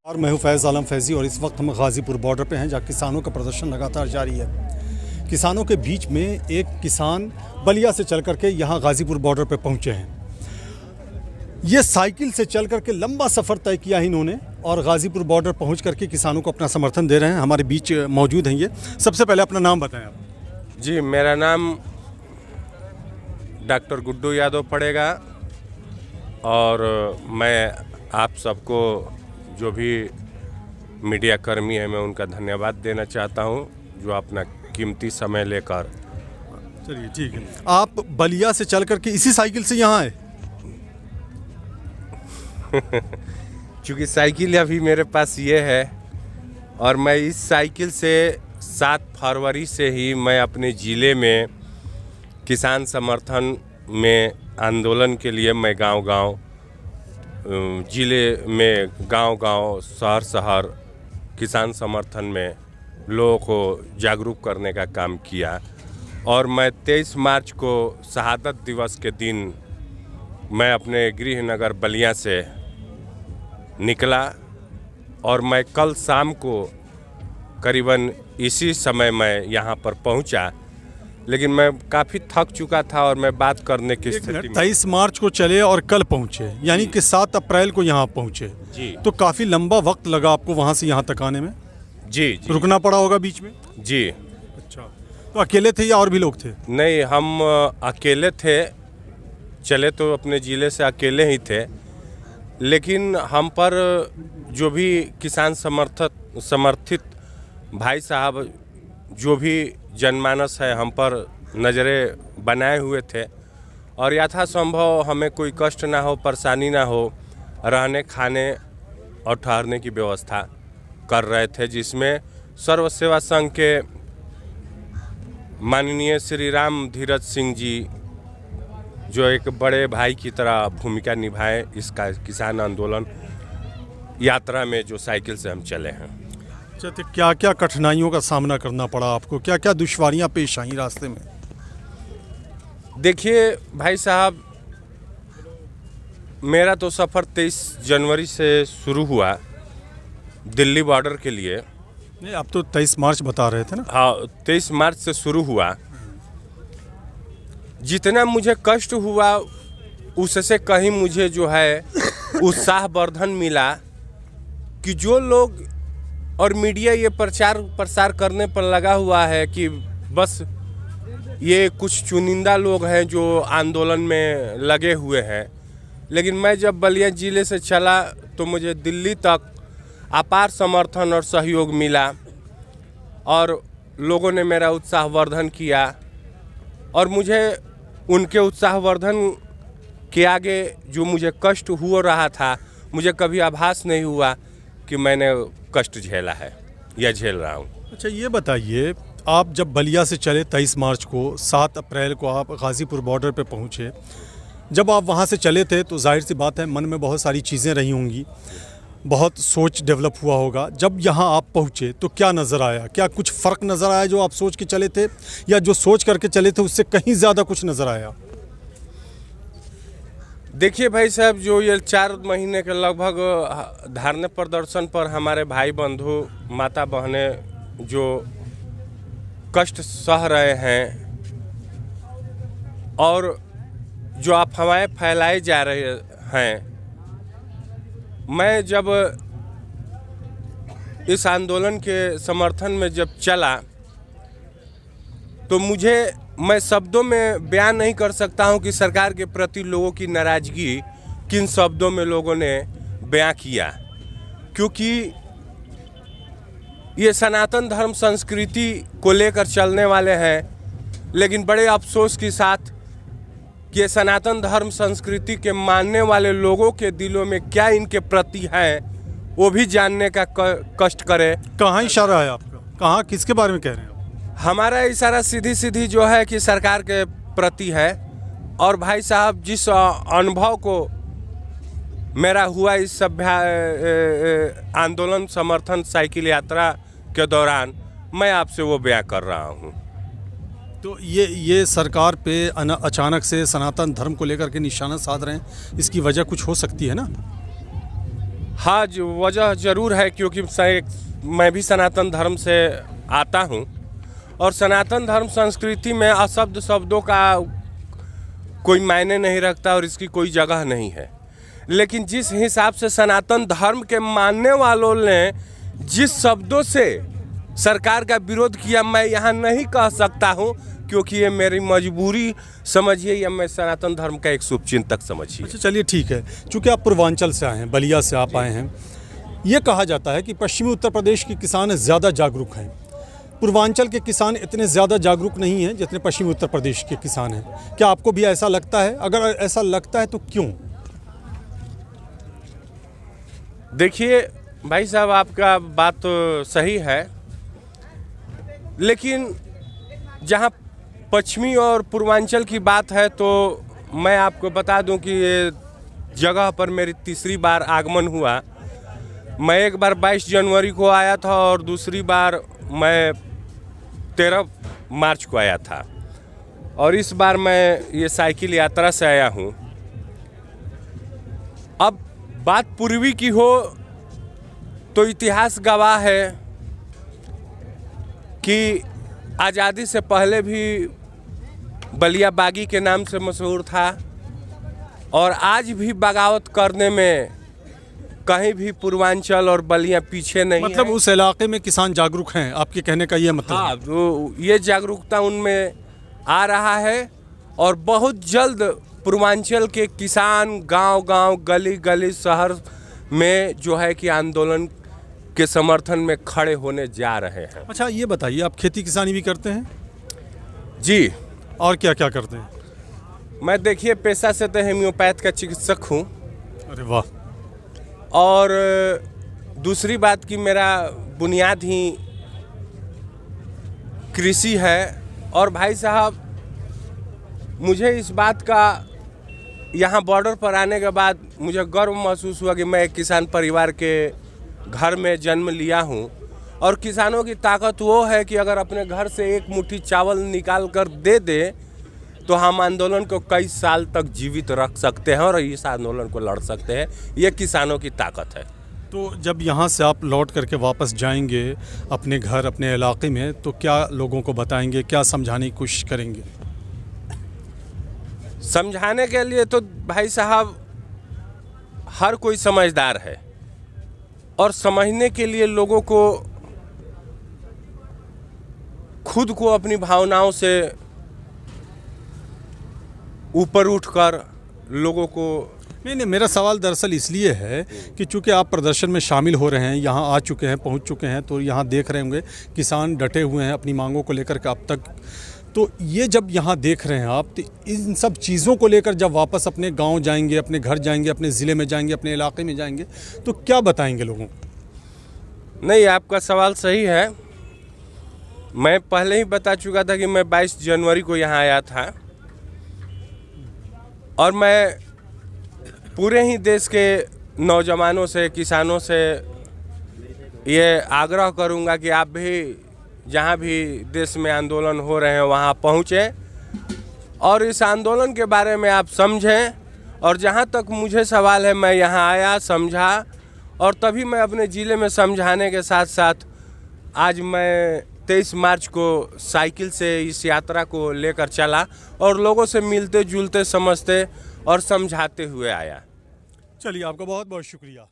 और मैं हूं फैज़ आलम फैज़ी और इस वक्त हम गाज़ीपुर बॉर्डर पे हैं जहां किसानों का प्रदर्शन लगातार जारी है। किसानों के बीच में एक किसान बलिया से चल करके यहां गाज़ीपुर बॉर्डर पे पहुंचे हैं। ये साइकिल से चल करके लंबा सफ़र तय किया इन्होंने और गाज़ीपुर बॉर्डर पहुंच करके किसानों को अपना समर्थन दे रहे हैं। हमारे बीच मौजूद हैं ये। सबसे पहले अपना नाम बताएं आप। जी, मेरा नाम डॉक्टर गुड्डू यादव पड़ेगा और मैं आप सबको जो भी मीडिया कर्मी है मैं उनका धन्यवाद देना चाहता हूं जो अपना कीमती समय लेकर। चलिए ठीक है। आप बलिया से चल करके इसी साइकिल से यहाँ आए? क्योंकि साइकिल अभी मेरे पास ये है और मैं इस साइकिल से 7 फरवरी से ही मैं अपने ज़िले में किसान समर्थन में आंदोलन के लिए मैं गांव-गांव ज़िले में गांव-गांव शहर किसान समर्थन में लोगों को जागरूक करने का काम किया। और मैं 23 मार्च को शहादत दिवस के दिन मैं अपने गृह नगर बलिया से निकला और मैं कल शाम को करीबन इसी समय मैं यहाँ पर पहुँचा, लेकिन मैं काफ़ी थक चुका था और मैं बात करने की स्थिति में। 23 मार्च को चले और कल पहुँचे, यानी कि 7 अप्रैल को यहाँ पहुँचे। जी, तो काफ़ी लंबा वक्त लगा आपको वहाँ से यहाँ तक आने में? जी, रुकना पड़ा होगा बीच में? जी। अच्छा, तो अकेले थे या और भी लोग थे? नहीं, हम अकेले थे। चले तो अपने ज़िले से अकेले ही थे, लेकिन हम पर जो भी किसान समर्थित भाई साहब जो भी जनमानस है हम पर नज़रें बनाए हुए थे और यथासंभव हमें कोई कष्ट ना हो, परेशानी ना हो, रहने खाने और ठहरने की व्यवस्था कर रहे थे, जिसमें सर्व सेवा संघ के माननीय श्री राम धीरज सिंह जी जो एक बड़े भाई की तरह भूमिका निभाए इसका किसान आंदोलन यात्रा में जो साइकिल से हम चले हैं। अच्छा, तो क्या क्या कठिनाइयों का सामना करना पड़ा आपको? क्या क्या दुश्वारियां पेश आई रास्ते में? देखिए भाई साहब, मेरा तो सफ़र 23 जनवरी से शुरू हुआ दिल्ली बॉर्डर के लिए। नहीं, आप तो 23 मार्च बता रहे थे ना? हाँ, 23 मार्च से शुरू हुआ। जितना मुझे कष्ट हुआ उससे कहीं मुझे जो है उत्साहवर्धन मिला कि जो लोग और मीडिया ये प्रचार प्रसार करने पर लगा हुआ है कि बस ये कुछ चुनिंदा लोग हैं जो आंदोलन में लगे हुए हैं, लेकिन मैं जब बलिया ज़िले से चला तो मुझे दिल्ली तक अपार समर्थन और सहयोग मिला और लोगों ने मेरा उत्साहवर्धन किया और मुझे उनके उत्साहवर्धन के आगे जो मुझे कष्ट हो रहा था मुझे कभी आभास नहीं हुआ कि मैंने कष्ट झेला है या झेल रहा हूँ। अच्छा, ये बताइए, आप जब बलिया से चले 23 मार्च को, 7 अप्रैल को आप गाज़ीपुर बॉर्डर पे पहुँचे, जब आप वहाँ से चले थे तो जाहिर सी बात है मन में बहुत सारी चीज़ें रही होंगी, बहुत सोच डेवलप हुआ होगा। जब यहाँ आप पहुँचे तो क्या नज़र आया? क्या कुछ फ़र्क नज़र आया जो आप सोच के चले थे, या जो सोच करके चले थे उससे कहीं ज़्यादा कुछ नज़र आया? देखिए भाई साहब, जो ये 4 महीने के लगभग धरने प्रदर्शन पर हमारे भाई बंधु माता बहनें जो कष्ट सह रहे हैं और जो अफवाहें फैलाई जा रहे हैं, मैं जब इस आंदोलन के समर्थन में जब चला तो मैं शब्दों में बयान नहीं कर सकता हूं कि सरकार के प्रति लोगों की नाराज़गी किन शब्दों में लोगों ने बयां किया, क्योंकि ये सनातन धर्म संस्कृति को लेकर चलने वाले हैं, लेकिन बड़े अफसोस के साथ कि ये सनातन धर्म संस्कृति के मानने वाले लोगों के दिलों में क्या इनके प्रति है वो भी जानने का कष्ट करे। कहाँ इशारा है आपका? कहाँ, किसके बारे में कह रहे हैं आप? हमारा इशारा सीधी जो है कि सरकार के प्रति है। और भाई साहब, जिस अनुभव को मेरा हुआ इस आंदोलन समर्थन साइकिल यात्रा के दौरान, मैं आपसे वो बयां कर रहा हूँ। तो ये सरकार पे अचानक से सनातन धर्म को लेकर के निशाना साध रहे हैं, इसकी वजह कुछ हो सकती है ना? हाँ, वजह ज़रूर है, क्योंकि मैं भी सनातन धर्म से आता हूँ और सनातन धर्म संस्कृति में अशब्द शब्दों का कोई मायने नहीं रखता और इसकी कोई जगह नहीं है। लेकिन जिस हिसाब से सनातन धर्म के मानने वालों ने जिस शब्दों से सरकार का विरोध किया, मैं यहाँ नहीं कह सकता हूँ, क्योंकि ये मेरी मजबूरी समझिए या मैं सनातन धर्म का एक शुभचिंतक समझिए। अच्छा, चलिए ठीक है। चूँकि आप पूर्वांचल से आए हैं, बलिया से आप आए हैं, ये कहा जाता है कि पश्चिमी उत्तर प्रदेश के किसान ज़्यादा जागरूक हैं, पूर्वांचल के किसान इतने ज़्यादा जागरूक नहीं हैं जितने पश्चिमी उत्तर प्रदेश के किसान हैं। क्या आपको भी ऐसा लगता है? अगर ऐसा लगता है तो क्यों? देखिए भाई साहब, आपका बात तो सही है, लेकिन जहाँ पश्चिमी और पूर्वांचल की बात है तो मैं आपको बता दूं कि ये जगह पर मेरी तीसरी बार आगमन हुआ। मैं एक बार 22 जनवरी को आया था और दूसरी बार मैं 13 मार्च को आया था, और इस बार मैं ये साइकिल यात्रा से आया हूँ। अब बात पूर्वी की हो तो इतिहास गवाह है कि आज़ादी से पहले भी बलिया बागी के नाम से मशहूर था, और आज भी बगावत करने में कहीं भी पूर्वांचल और बलिया पीछे नहीं मतलब है। उस इलाके में किसान जागरूक हैं, आपके कहने का ये मतलब? हाँ, तो ये जागरूकता उनमें आ रहा है, और बहुत जल्द पूर्वांचल के किसान गांव-गांव, गली-गली, शहर में जो है कि आंदोलन के समर्थन में खड़े होने जा रहे हैं। अच्छा, ये बताइए, आप खेती किसानी भी करते हैं? जी। और क्या क्या करते हैं? मैं देखिए पेशा से तो होम्योपैथ का चिकित्सक हूँ। अरे वाह। और दूसरी बात कि मेरा बुनियाद ही कृषि है। और भाई साहब, मुझे इस बात का यहाँ बॉर्डर पर आने के बाद मुझे गर्व महसूस हुआ कि मैं एक किसान परिवार के घर में जन्म लिया हूँ, और किसानों की ताकत वो है कि अगर अपने घर से एक मुट्ठी चावल निकाल कर दे दे तो हम आंदोलन को कई साल तक जीवित रख सकते हैं और इस आंदोलन को लड़ सकते हैं। ये किसानों की ताकत है। तो जब यहाँ से आप लौट करके वापस जाएंगे अपने घर, अपने इलाके में, तो क्या लोगों को बताएंगे, क्या समझाने की कोशिश करेंगे? समझाने के लिए तो भाई साहब हर कोई समझदार है, और समझने के लिए लोगों को खुद को अपनी भावनाओं से ऊपर उठकर लोगों को। नहीं, मेरा सवाल दरअसल इसलिए है कि चूंकि आप प्रदर्शन में शामिल हो रहे हैं, यहाँ आ चुके हैं, पहुँच चुके हैं, तो यहाँ देख रहे होंगे किसान डटे हुए हैं अपनी मांगों को लेकर के अब तक। तो ये जब यहाँ देख रहे हैं आप, तो इन सब चीज़ों को लेकर जब वापस अपने गांव जाएंगे, अपने घर जाएंगे, अपने ज़िले में जाएंगे, अपने इलाके में जाएंगे, तो क्या बताएंगे लोगों को? नहीं, आपका सवाल सही है। मैं पहले ही बता चुका था कि मैं 22 जनवरी को यहाँ आया था, और मैं पूरे ही देश के नौजवानों से, किसानों से ये आग्रह करूँगा कि आप भी जहाँ भी देश में आंदोलन हो रहे हैं वहाँ पहुँचें और इस आंदोलन के बारे में आप समझें। और जहाँ तक मुझे सवाल है, मैं यहाँ आया, समझा, और तभी मैं अपने ज़िले में समझाने के साथ साथ आज मैं 23 मार्च को साइकिल से इस यात्रा को लेकर चला और लोगों से मिलते जुलते, समझते और समझाते हुए आया। चलिए, आपका बहुत बहुत शुक्रिया।